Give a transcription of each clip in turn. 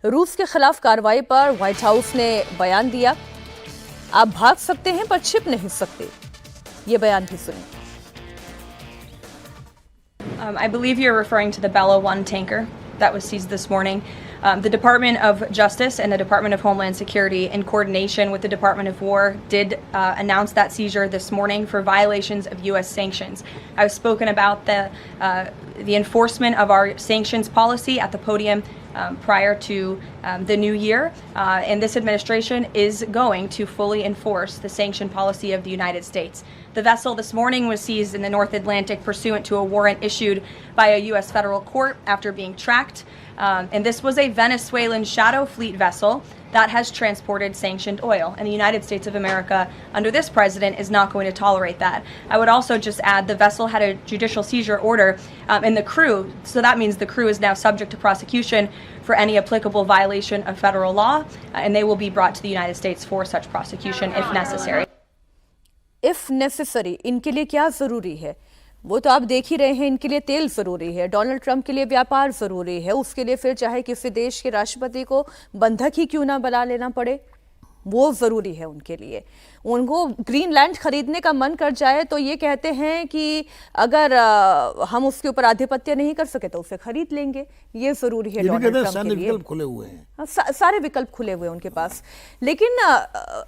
रूस के खिलाफ कार्रवाई पर व्हाइट हाउस ने बयान दिया। आप भाग सकते हैं पर छिप नहीं सकते, ये बयान भी सुनिए। I believe you're referring to the Bella 1 tanker that was seized this morning. The Department of Justice and the Department of Homeland Security, in coordination with the Department of War, did announce that seizure this morning for violations of U.S. sanctions. I've spoken about the enforcement of our sanctions policy at the podium prior to the new year, and this administration is going to fully enforce the sanction policy of the United States. The vessel this morning was seized in the North Atlantic pursuant to a warrant issued by a U.S. federal court after being tracked. And this was a Venezuelan shadow fleet vessel that has transported sanctioned oil. And the United States of America, under this president, is not going to tolerate that. I would also just add the vessel had a judicial seizure order and the crew, so that means the crew is now subject to prosecution for any applicable violation of federal law, and they will be brought to the United States for such prosecution if necessary. If necessary, इनके लिए क्या जरूरी है वो तो आप देख ही रहे हैं। इनके लिए तेल जरूरी है, डोनाल्ड ट्रंप के लिए व्यापार जरूरी है, उसके लिए फिर चाहे किसी देश के राष्ट्रपति को बंधक ही क्यों ना बना लेना पड़े, वो जरूरी है उनके लिए। उनको ग्रीनलैंड खरीदने का मन कर जाए तो ये कहते हैं कि अगर हम उसके ऊपर आधिपत्य नहीं कर सके तो उसे खरीद लेंगे, ये जरूरी है डोनाल्ड ट्रंप के लिए। विकल्प खुले हुए हैं, सारे विकल्प खुले हुए हैं उनके पास। लेकिन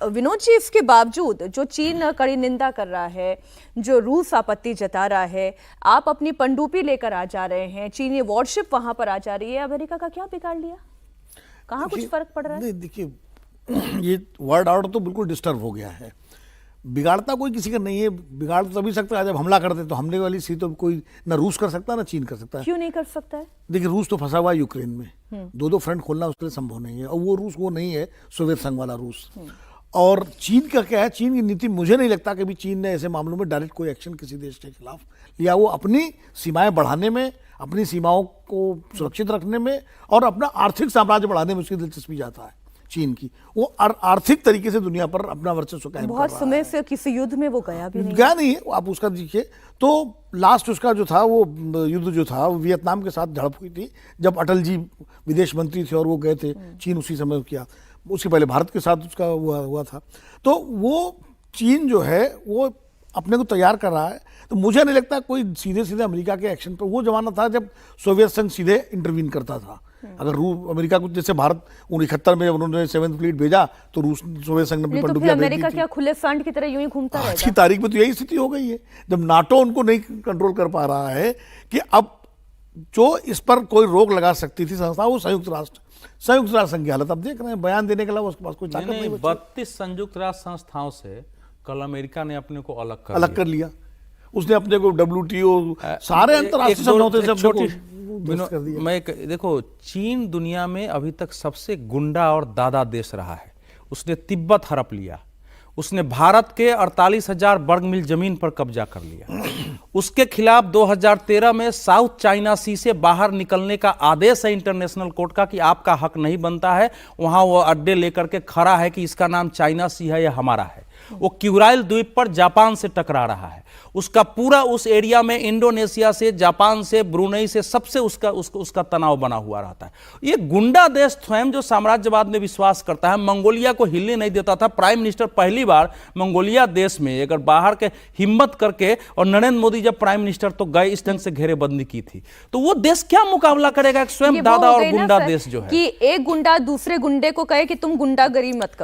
विनोद जी, इसके बावजूद जो चीन कड़ी निंदा कर रहा है, जो रूस आपत्ति जता रहा है, आप अपनी पनडुब्बी लेकर आ जा रहे हैं, चीनी वॉरशिप वहां पर आ जा रही है, अमेरिका का क्या बिगाड़ लिया? कहाँ कुछ फर्क पड़ रहा है? देखिए, ये वर्ल्ड ऑर्डर तो बिल्कुल डिस्टर्ब हो गया है। बिगाड़ता कोई किसी का नहीं है, बिगाड़ तो तभी सकता है जब हमला करते, तो हमले वाली सी तो कोई ना रूस कर सकता ना चीन कर सकता है। क्यों नहीं कर सकता है? देखिए, रूस तो फंसा हुआ है यूक्रेन में, दो फ्रंट खोलना उसके लिए संभव नहीं है, और वो रूस वो नहीं है सोवियत संघ वाला रूस। और चीन का क्या है, चीन की नीति, मुझे नहीं लगता कि भी चीन ने ऐसे मामलों में डायरेक्ट कोई एक्शन किसी देश के खिलाफ लिया। वो अपनी सीमाएं बढ़ाने में, अपनी सीमाओं को सुरक्षित रखने में और अपना आर्थिक साम्राज्य बढ़ाने में उसकी दिलचस्पी जाता है चीन की। वो आर्थिक तरीके से दुनिया पर अपना वर्चस्व कायम कर रहा है। बहुत समय से किसी युद्ध में वो गया भी नहीं है। आप उसका देखिए तो लास्ट उसका जो था वो युद्ध जो था वियतनाम के साथ झड़प हुई थी, जब अटल जी विदेश मंत्री थे और वो गए थे, चीन उसी समय किया। उसके पहले भारत के साथ उसका हुआ था। तो वो चीन जो है वो अपने को तैयार कर रहा है। तो मुझे नहीं लगता कोई सीधे अमेरिका के एक्शन पर, वो जमाना था जब सोवियत संघ सीधे इंटरवीन करता था। अगर अमेरिका को, जैसे भारत 71 में जब उन्होंने 7th फ्लीट भेजा तो रूस सोवियत संघ ने अपनी पनडुब्बियां भेज दी थी। अमेरिका क्या खुले सांड की तरह यूं ही घूमता रहेगा? आज की तारीख में तो यही स्थिति हो गई है, जब नाटो उनको नहीं कंट्रोल कर पा रहा है कि अब जो इस पर कोई रोक लगा सकती थी संस्था, वो संयुक्त राष्ट्र संघ की हालत अब देख रहे हैं। बयान देने के अलावा उसके पास कोई ताकत नहीं। 32 संयुक्त राष्ट्र संस्थाओं से कल अमेरिका ने अपने को अलग कर लिया। उसने अपने को WTO सारे अंतर्राष्ट्रीय समझौते से मैं देखो, चीन दुनिया में अभी तक सबसे गुंडा और दादा देश रहा है। उसने तिब्बत हड़प लिया, उसने भारत के 48,000 वर्ग मील जमीन पर कब्जा कर लिया। उसके खिलाफ 2013 में साउथ चाइना सी से बाहर निकलने का आदेश है इंटरनेशनल कोर्ट का कि आपका हक नहीं बनता है। वहां वो अड्डे लेकर के खड़ा है कि इसका नाम चाइना सी है, यह हमारा है। वो क्यूराइल द्वीप पर जापान से टकरा रहा है। उसका पूरा उस एरिया में इंडोनेशिया से, जापान से, ब्रुनेई से सबसे उसका तनाव बना हुआ रहता है। ये गुंडा देश स्वयं जो साम्राज्यवाद में विश्वास करता है, मंगोलिया को हिलने नहीं देता था। प्राइम मिनिस्टर पहली बार मंगोलिया देश में अगर बाहर के हिम्मत करके, और नरेंद्र मोदी जब प्राइम मिनिस्टर तो गए, इस ढंग से घेरेबंदी की थी। तो वो देश क्या मुकाबला करेगा? स्वयं दादा और गुंडा देश जो है कि एक गुंडा दूसरे गुंडे को कहे कि तुम गुंडागरी मत करो।